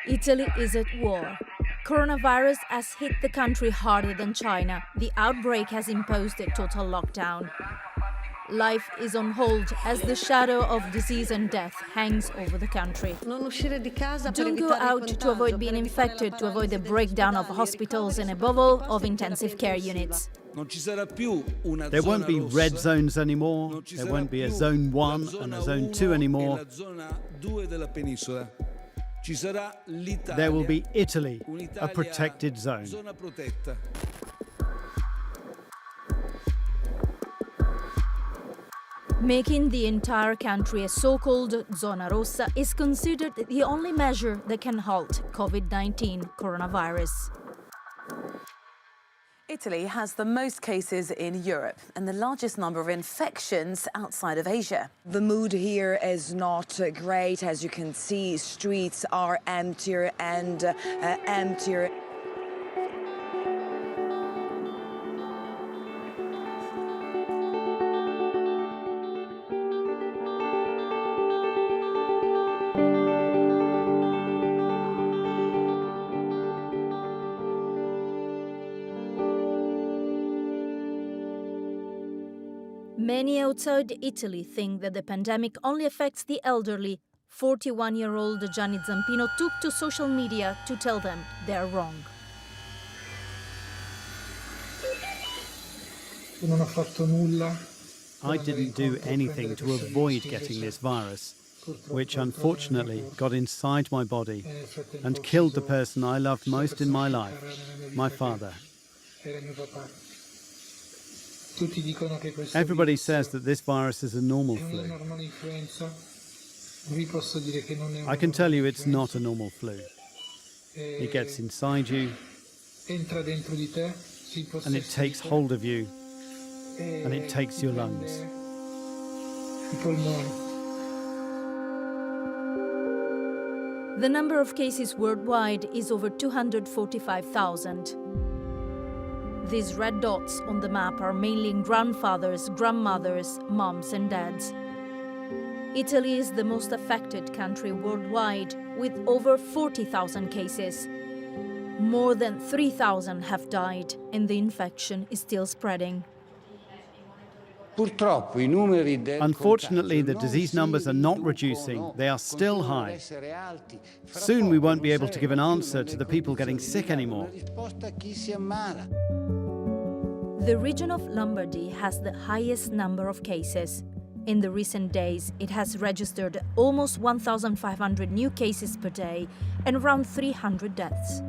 Italy is at war. Coronavirus has hit the country harder than China. The outbreak has imposed a total lockdown. Life is on hold as the shadow of disease and death hangs over the country. Don't go out to avoid being infected, to avoid the breakdown of hospitals and, above all, of intensive care units. There won't be red zones anymore, there won't be a Zone 1 and a Zone 2 anymore. There will be Italy, a protected zone. Making the entire country a so-called zona rossa is considered the only measure that can halt Covid-19 coronavirus. Italy has the most cases in Europe and the largest number of infections outside of Asia. The mood here is not great. As you can see, streets are emptier and emptier. Many outside Italy think that the pandemic only affects the elderly. 41-year-old Gianni Zampino took to social media to tell them they are wrong. I didn't do anything to avoid getting this virus, which unfortunately got inside my body and killed the person I loved most in my life, my father. Everybody says that this virus is a normal flu. I can tell you it's not a normal flu. It gets inside you, and it takes hold of you, and it takes your lungs. The number of cases worldwide is over 245,000. These red dots on the map are mainly grandfathers, grandmothers, moms and dads. Italy is the most affected country worldwide, with over 40,000 cases. More than 3,000 have died, and the infection is still spreading. Unfortunately, the disease numbers are not reducing. They are still high. Soon we won't be able to give an answer to the people getting sick anymore. The region of Lombardy has the highest number of cases. In the recent days, it has registered almost 1,500 new cases per day and around 300 deaths.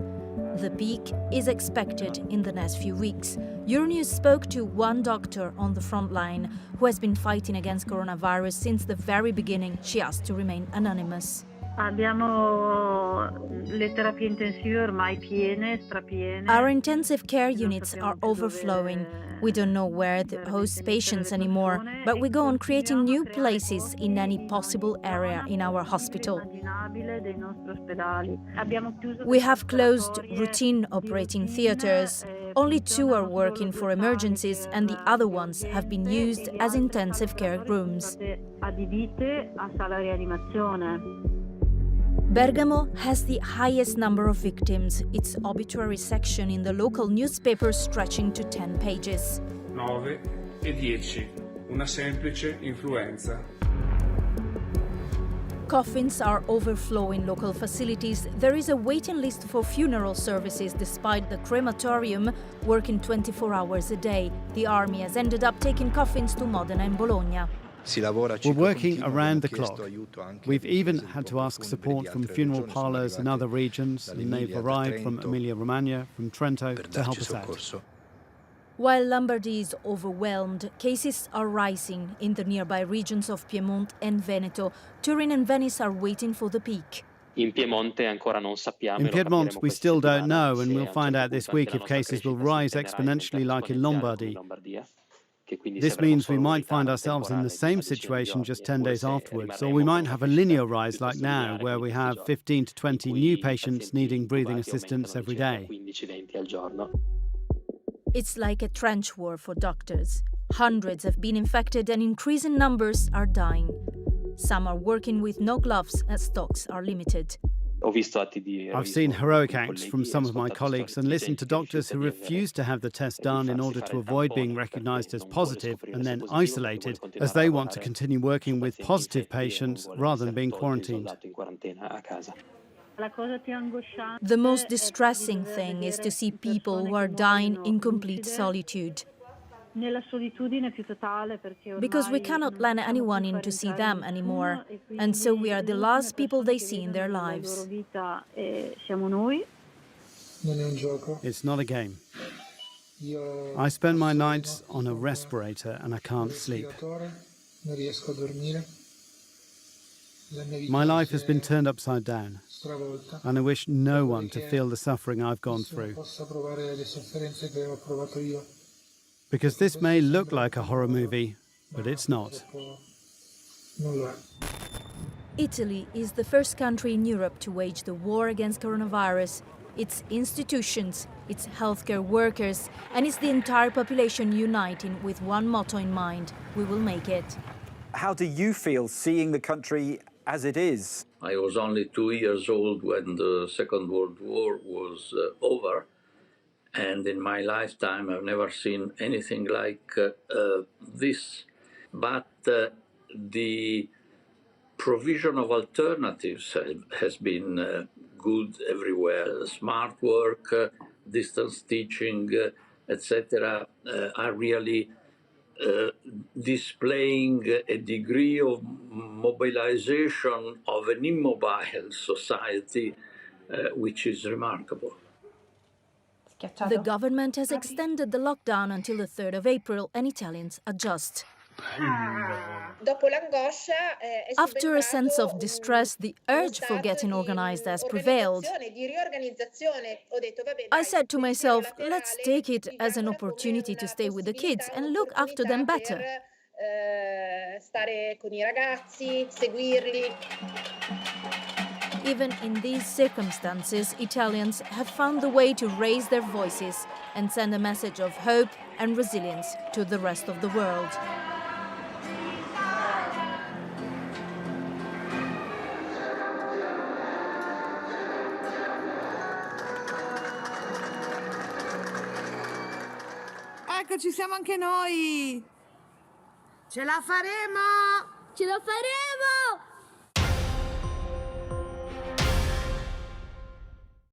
The peak is expected in the next few weeks. Euronews spoke to one doctor on the front line who has been fighting against coronavirus since the very beginning. She asked to remain anonymous. Our intensive care units are overflowing. We don't know where to host patients anymore, but we go on creating new places in any possible area in our hospital. We have closed routine operating theaters. Only 2 are working for emergencies, and the other ones have been used as intensive care rooms. Bergamo has the highest number of victims, its obituary section in the local newspaper stretching to 10 pages. 9 e 10. Una semplice influenza. Coffins are overflowing local facilities. There is a waiting list for funeral services despite the crematorium working 24 hours a day. The army has ended up taking coffins to Modena and Bologna. We're working around the clock. We've even had to ask support from funeral parlours in other regions, and they've arrived from Emilia-Romagna, from Trento, to help us out. While Lombardy is overwhelmed, cases are rising in the nearby regions of Piedmont and Veneto. Turin and Venice are waiting for the peak. In Piedmont, we still don't know, and we'll find out this week if cases will rise exponentially like in Lombardy. This means we might find ourselves in the same situation just 10 days afterwards, or we might have a linear rise like now, where we have 15 to 20 new patients needing breathing assistance every day. It's like a trench war for doctors. Hundreds have been infected and increasing numbers are dying. Some are working with no gloves as stocks are limited. I've seen heroic acts from some of my colleagues and listened to doctors who refuse to have the test done in order to avoid being recognized as positive and then isolated, as they want to continue working with positive patients rather than being quarantined. The most distressing thing is to see people who are dying in complete solitude. Because we cannot let anyone in to see them anymore, and so we are the last people they see in their lives. It's not a game. I spend my nights on a respirator and I can't sleep. My life has been turned upside down, and I wish no one to feel the suffering I've gone through. Because this may look like a horror movie, but it's not. Italy is the first country in Europe to wage the war against coronavirus. Its institutions, its healthcare workers, and it's the entire population uniting with one motto in mind: we will make it. How do you feel seeing the country as it is? I was only 2 years old when the Second World War was over. And in my lifetime, I've never seen anything like this. But the provision of alternatives has been good everywhere. Smart work, distance teaching, etc., are really displaying a degree of mobilization of an immobile society which is remarkable. The government has extended the lockdown until the 3rd of April, and Italians adjust. After a sense of distress, the urge for getting organized has prevailed. I said to myself, let's take it as an opportunity to stay with the kids and look after them better. Even in these circumstances, Italians have found the way to raise their voices and send a message of hope and resilience to the rest of the world. Eccoci, siamo anche noi! Ce la faremo! Ce la faremo!